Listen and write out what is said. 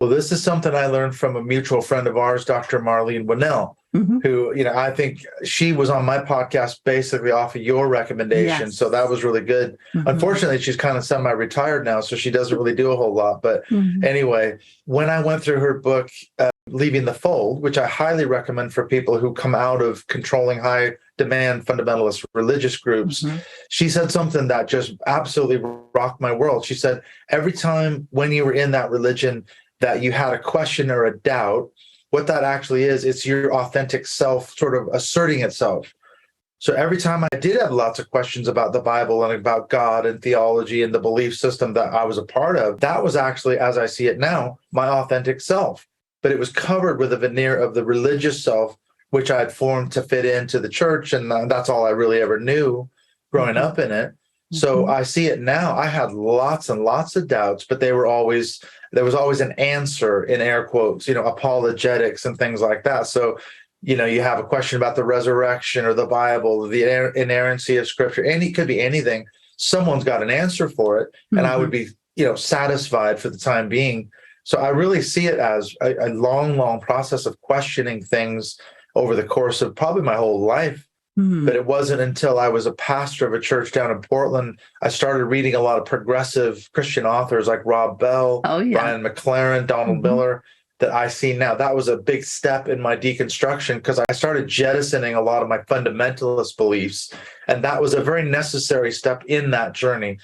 Well, this is something I learned from a mutual friend of ours, Dr. Marlene Winnell, who, I think she was on my podcast basically off of your recommendation. Yes. So that was really good. Unfortunately, she's kind of semi-retired now, so she doesn't really do a whole lot. But anyway, when I went through her book, Leaving the Fold, which I highly recommend for people who come out of controlling high demand fundamentalist religious groups, she said something that just absolutely rocked my world. She said, every time when you were in that religion that you had a question or a doubt, what that actually is, it's your authentic self sort of asserting itself. So every time I did have lots of questions about the Bible and about God and theology and the belief system that I was a part of, that was actually, as I see it now, my authentic self. But it was covered with a veneer of the religious self, which I had formed to fit into the church. And that's all I really ever knew growing up in it. So I see it now. I had lots and lots of doubts, but there was always an answer, in air quotes, apologetics and things like that. So, you have a question about the resurrection or the Bible, the inerrancy of Scripture, and it could be anything. Someone's got an answer for it, and I would be, satisfied for the time being. So I really see it as a long, long process of questioning things over the course of probably my whole life. But it wasn't until I was a pastor of a church down in Portland, I started reading a lot of progressive Christian authors like Rob Bell, Brian McLaren, Donald Miller, that I see now. That was a big step in my deconstruction because I started jettisoning a lot of my fundamentalist beliefs. And that was a very necessary step in that journey.